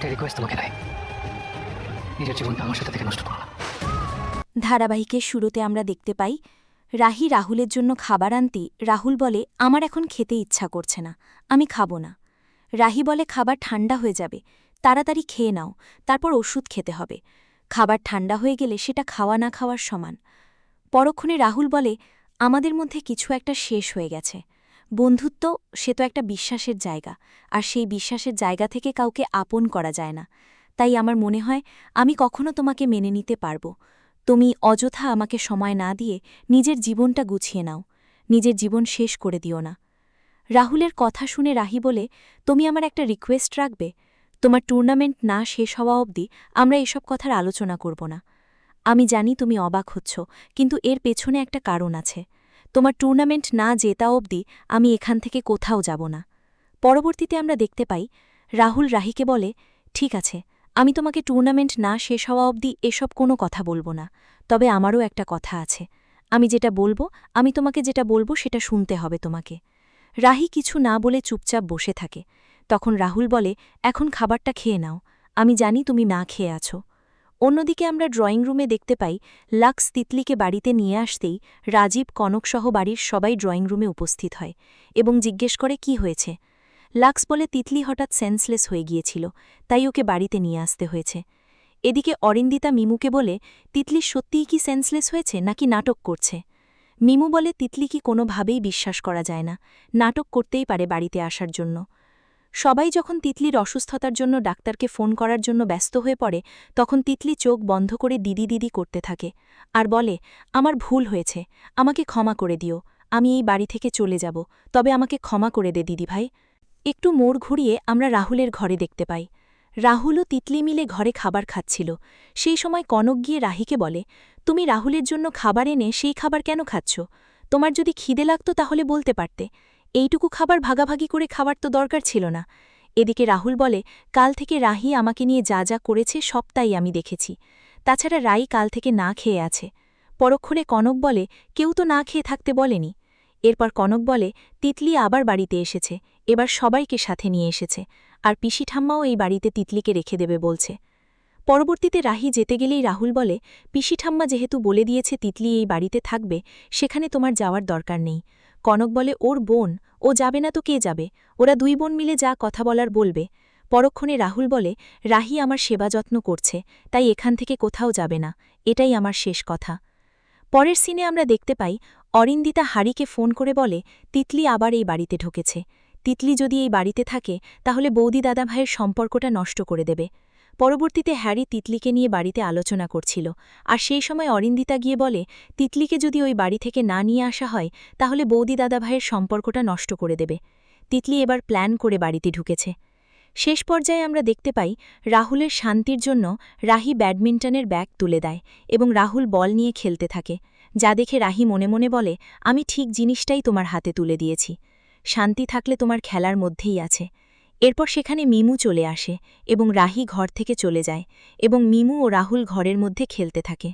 একটা রিকোয়েস্ট তোমাকে রাই, নিজের জীবনটা আমার সাথে থেকে নষ্ট করো না। ধারাবাহিকের শুরুতে আমরা দেখতে পাই রাহি রাহুলের জন্য খাবার আনতে রাহুল বলে আমার এখন খেতে ইচ্ছা করছে না, আমি খাবো না। রাহি বলে খাবার ঠান্ডা হয়ে যাবে, তাড়াতাড়ি খেয়ে নাও, তারপর ওষুধ খেতে হবে। খাবার ঠান্ডা হয়ে গেলে সেটা খাওয়া না খাওয়ার সমান। পরক্ষণে রাহুল বলে আমাদের মধ্যে কিছু একটা শেষ হয়ে গেছে। বন্ধুত্ব সে তো একটা বিশ্বাসের জায়গা, আর সেই বিশ্বাসের জায়গা থেকে কাউকে আপন করা যায় না। তাই আমার মনে হয় আমি কখনো তোমাকে মেনে নিতে পারব। তুমি অযথা আমাকে সময় না দিয়ে নিজের জীবনটা গুছিয়ে নাও, নিজের জীবন শেষ করে দিও না। রাহুলের কথা শুনে রাহি বলে তুমি আমার একটা রিকোয়েস্ট রাখবে, তোমার টুর্নামেন্ট না শেষ হওয়া অবধি আমরা এসব কথার আলোচনা করব না। আমি জানি তুমি অবাক হচ্ছ, কিন্তু এর পেছনে একটা কারণ আছে। তোমার টুর্নামেন্ট না জেতা অবধি আমি এখান থেকে কোথাও যাব না। পরবর্তীতে আমরা দেখতে পাই রাহুল রাহিকে বলে ঠিক আছে, আমি তোমাকে টুর্নামেন্ট না শেষ হওয়া অবধি এসব কোনো কথা বলবো না, তবে আমারও একটা কথা আছে। আমি তোমাকে যেটা বলবো সেটা শুনতে হবে তোমাকে। রাহি কিছু না বলে চুপচাপ বসে থাকে। তখন রাহুল বলে এখন খাবারটা খেয়ে নাও, আমি জানি তুমি না খেয়ে আছো। অন্যদিকে আমরা ড্রয়িং রুমে দেখতে পাই লাক্স তিতলিকে বাড়িতে নিয়ে আসতেই রাজীব কনকসহ বাড়ির সবাই ড্রয়িং রুমে উপস্থিত হয় এবং জিজ্ঞেস করে কি হয়েছে। লাক্স বলে তিতলি হঠাৎ সেন্সলেস হয়ে গিয়েছিল, তাই ওকে বাড়িতে নিয়ে আসতে হয়েছে। এদিকে অরিন্দিতা মিমুকে বলে তিতলি সত্যিই কি সেন্সলেস হয়েছে নাকি নাটক করছে। মিমু বলে তিতলি কি কোনোভাবেই বিশ্বাস করা যায় না, নাটক করতেই পারে বাড়িতে আসার জন্য। সবাই যখন তিতলির অসুস্থতার জন্য ডাক্তারকে ফোন করার জন্য ব্যস্ত হয়ে পড়ে, তখন তিতলি চোখ বন্ধ করে দিদি দিদি করতে থাকে আর বলে আমার ভুল হয়েছে, আমাকে ক্ষমা করে দিও, আমি এই বাড়ি থেকে চলে যাব, তবে আমাকে ক্ষমা করে দে দিদিভাই। একটু মোড় ঘুরিয়ে আমরা রাহুলের ঘরে দেখতে পাই রাহুল ও তিতলি মিলে ঘরে খাবার খাচ্ছিল। সেই সময় কনক গিয়ে রাহিকে বলে তুমি রাহুলের জন্য খাবার এনে সেই খাবার কেন খাচ্ছ? তোমার যদি খিদে লাগত তাহলে বলতে পারতে, এইটুকু খাবার ভাগাভাগি করে খাবার তো দরকার ছিল না। এদিকে রাহুল বলে কাল থেকে রাহি আমাকে নিয়ে যা যা করেছে সবটাই আমি দেখেছি, তাছাড়া রাই কাল থেকে না খেয়ে আছে। পরক্ষণে কনক বলে কেউ তো না খেয়ে থাকতে বলেনি। এরপর কনক বলে তিতলি আবার বাড়িতে এসেছে, এবার সবাইকে সাথে নিয়ে এসেছে, আর পিসি ঠাম্মাও এই বাড়িতে তিতলিকে রেখে দেবে বলছে। পরবর্তীতে রাহি যেতে গেলেই রাহুল বলে পিসি ঠাম্মা যেহেতু বলে দিয়েছে তিতলি এই বাড়িতে থাকবে, সেখানে তোমার যাওয়ার দরকার নেই। কনক বলে ওর বোন, ও যাবে না তো কে যাবে, ওরা দুই বোন মিলে যা কথা বলার বলবে। পরক্ষণে রাহুল বলে রাহি আমার সেবা যত্ন করছে, তাই এখান থেকে কোথাও যাবে না, এটাই আমার শেষ কথা। পরের সিনে আমরা দেখতে পাই অরিন্দিতা হারিকে ফোন করে বলে তিতলি আবার এই বাড়িতে ঢুকেছে, তিতলি যদি এই বাড়িতে থাকে তাহলে বৌদি দাদাভাইয়ের সম্পর্কটা নষ্ট করে দেবে। পরবর্তীতে হ্যারি তিতলিকে নিয়ে বাড়িতে আলোচনা করছিল, আর সেই সময় অরিন্দিতা গিয়ে বলে তিতলিকে যদি ওই বাড়ি থেকে না নিয়ে আসা হয় তাহলে বৌদি দাদাভাইয়ের সম্পর্কটা নষ্ট করে দেবে। তিতলি এবার প্ল্যান করে বাড়িতে ঢুকেছে। শেষ পর্যায়ে আমরা দেখতে পাই রাহুলের শান্তির জন্য রাহি ব্যাডমিন্টনের ব্যাগ তুলে দেয় এবং রাহুল বল নিয়ে খেলতে থাকে, যা দেখে রাহি মনে মনে বলে আমি ঠিক জিনিসটাই তোমার হাতে তুলে দিয়েছি, শান্তি থাকলে তোমার খেলার মধ্যেই আছে। এরপর সেখানে মিমু চলে আসে এবং রাহি ঘর থেকে চলে যায় এবং মিমু ও রাহুল ঘরের মধ্যে খেলতে থাকে।